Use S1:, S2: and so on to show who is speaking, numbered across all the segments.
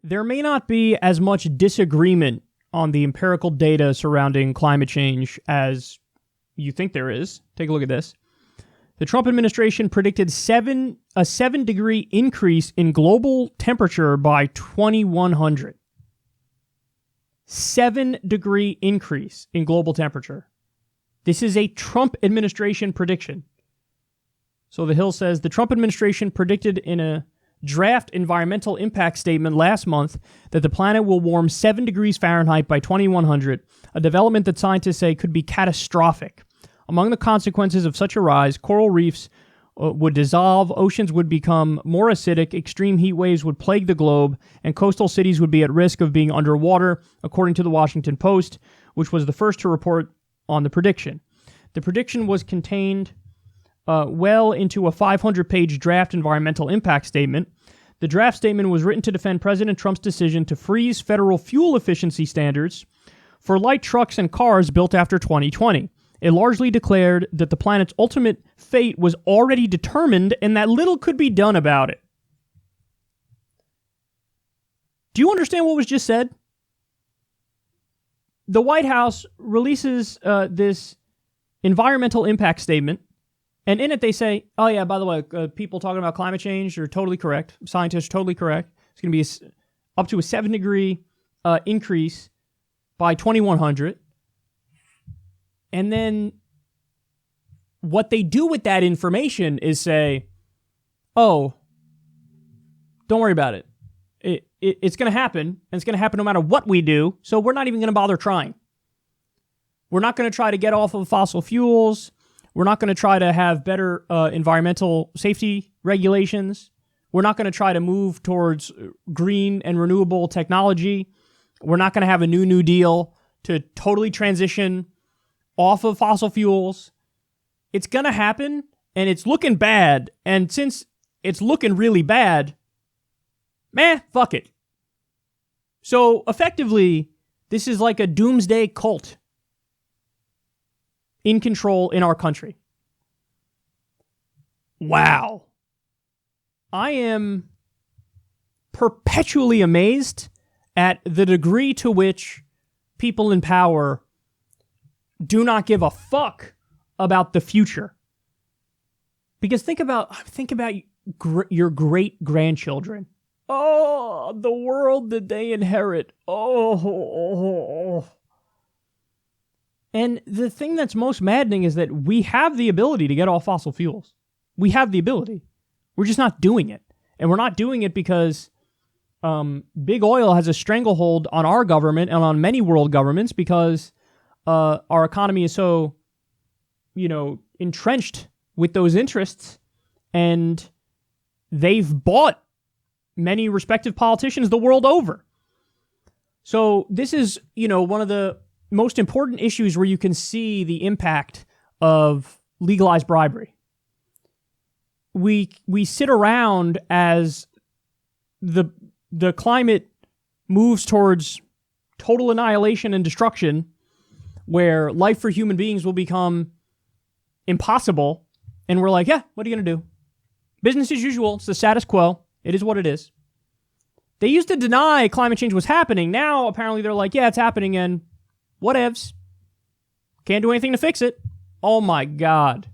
S1: there may not be as much disagreement on the empirical data surrounding climate change as you think there is. Take a look at this. The Trump administration predicted a 7-degree increase in global temperature by 2100. 7-degree increase in global temperature. This is a Trump administration prediction. So the Hill says the Trump administration predicted in a draft environmental impact statement last month that the planet will warm 7 degrees Fahrenheit by 2100, a development that scientists say could be catastrophic. Among the consequences of such a rise, coral reefs would dissolve, oceans would become more acidic, extreme heat waves would plague the globe, and coastal cities would be at risk of being underwater, according to the Washington Post, which was the first to report on the prediction. The prediction was contained well into a 500-page draft environmental impact statement. The draft statement was written to defend President Trump's decision to freeze federal fuel efficiency standards for light trucks and cars built after 2020. It largely declared that the planet's ultimate fate was already determined and that little could be done about it. Do you understand what was just said? The White House releases this environmental impact statement, and in it they say, oh yeah, by the way, people talking about climate change are totally correct. Scientists are totally correct. It's going to be up to a 7-degree increase by 2100. And then what they do with that information is say, oh, don't worry about it. It's going to happen, and it's going to happen no matter what we do, so we're not even going to bother trying. We're not going to try to get off of fossil fuels. We're not going to try to have better environmental safety regulations. We're not going to try to move towards green and renewable technology. We're not going to have a New Deal to totally transition off of fossil fuels. It's going to happen, and it's looking bad. And since it's looking really bad, fuck it. So effectively, this is like a doomsday cult in control in our country. Wow. I am perpetually amazed at the degree to which people in power do not give a fuck about the future. Because think about your great-grandchildren. Oh, the world that they inherit. Oh. And the thing that's most maddening is that we have the ability to get off fossil fuels. We have the ability. We're just not doing it. And we're not doing it because big oil has a stranglehold on our government and on many world governments because our economy is so, entrenched with those interests, and they've bought many respective politicians the world over. So this is, one of the most important issues where you can see the impact of legalized bribery. We sit around as the climate moves towards total annihilation and destruction, where life for human beings will become impossible, and we're like, yeah, what are you going to do? Business as usual. It's the status quo. It is what it is. They used to deny climate change was happening. Now, apparently, they're like, yeah, it's happening, and whatevs. Can't do anything to fix it. Oh, my God.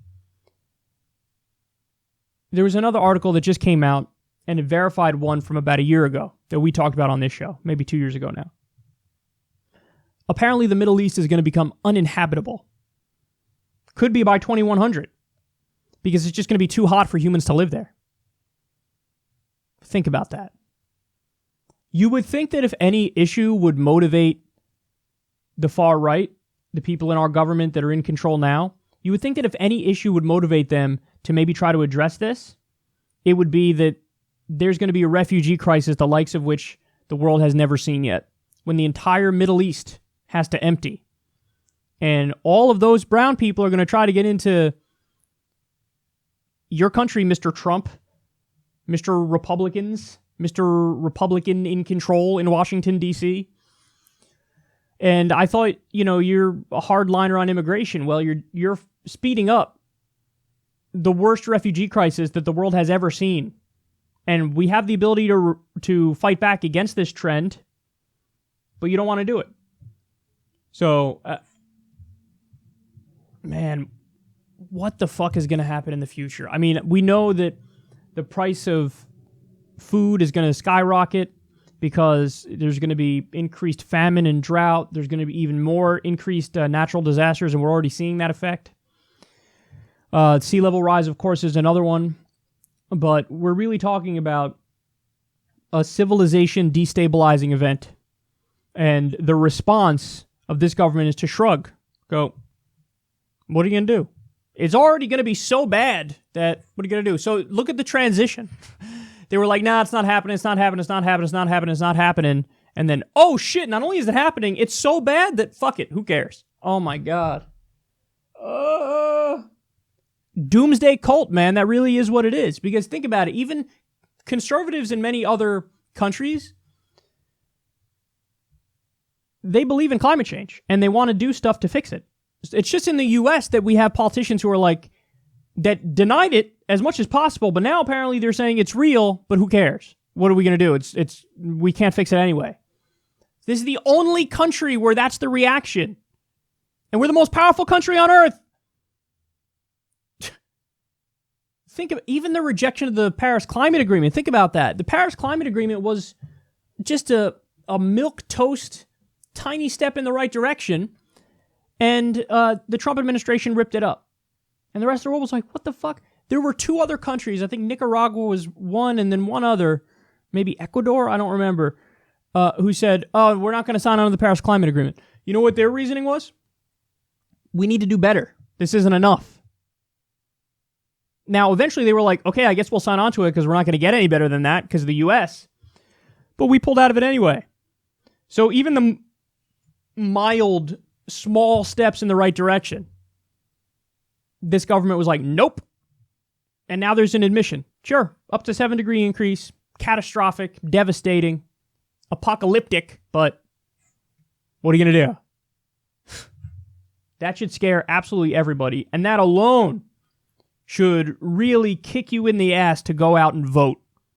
S1: There was another article that just came out, and it verified one from about a year ago that we talked about on this show, maybe 2 years ago now. Apparently, the Middle East is going to become uninhabitable. Could be by 2100, because it's just going to be too hot for humans to live there. Think about that. You would think that if any issue would motivate the far right, the people in our government that are in control now, you would think that if any issue would motivate them to maybe try to address this, it would be that there's going to be a refugee crisis the likes of which the world has never seen yet, when the entire Middle East has to empty. And all of those brown people are going to try to get into your country, Mr. Trump, Mr. Republicans, Mr. Republican in control in Washington, D.C. And I thought, you're a hardliner on immigration. Well, you're speeding up the worst refugee crisis that the world has ever seen And we have the ability to fight back against this trend, but you don't want to do it. So, man, what the fuck is going to happen in the future? I mean, we know that the price of food is going to skyrocket because there's going to be increased famine and drought. There's going to be even more increased natural disasters, and we're already seeing that effect. Sea level rise, of course, is another one. But we're really talking about a civilization destabilizing event. And the response of this government is to shrug. Go, what are you going to do? It's already going to be so bad that, what are you going to do? So look at the transition. They were like, nah, it's not happening, it's not happening, it's not happening, it's not happening, it's not happening. And then, oh shit, not only is it happening, it's so bad that fuck it, who cares? Oh my God. Doomsday cult, man, that really is what it is. Because think about it, even conservatives in many other countries, they believe in climate change and they want to do stuff to fix it. It's just in the US that we have politicians who are like, that denied it as much as possible, but now apparently they're saying it's real, but who cares? What are we going to do? We can't fix it anyway. This is the only country where that's the reaction. And we're the most powerful country on earth. Think of even the rejection of the Paris Climate Agreement. Think about that. The Paris Climate Agreement was just a milquetoast, tiny step in the right direction, and the Trump administration ripped it up. And the rest of the world was like, what the fuck? There were two other countries, I think Nicaragua was one, and then one other, maybe Ecuador, I don't remember, who said, oh, we're not going to sign on to the Paris Climate Agreement. You know what their reasoning was? We need to do better. This isn't enough. Now, eventually they were like, okay, I guess we'll sign on to it because we're not going to get any better than that because of the U.S. But we pulled out of it anyway. So even the mild, small steps in the right direction, this government was like, nope. And now there's an admission. Sure, up to 7-degree increase, catastrophic, devastating, apocalyptic, but what are you going to do? That should scare absolutely everybody. And that alone should really kick you in the ass to go out and vote.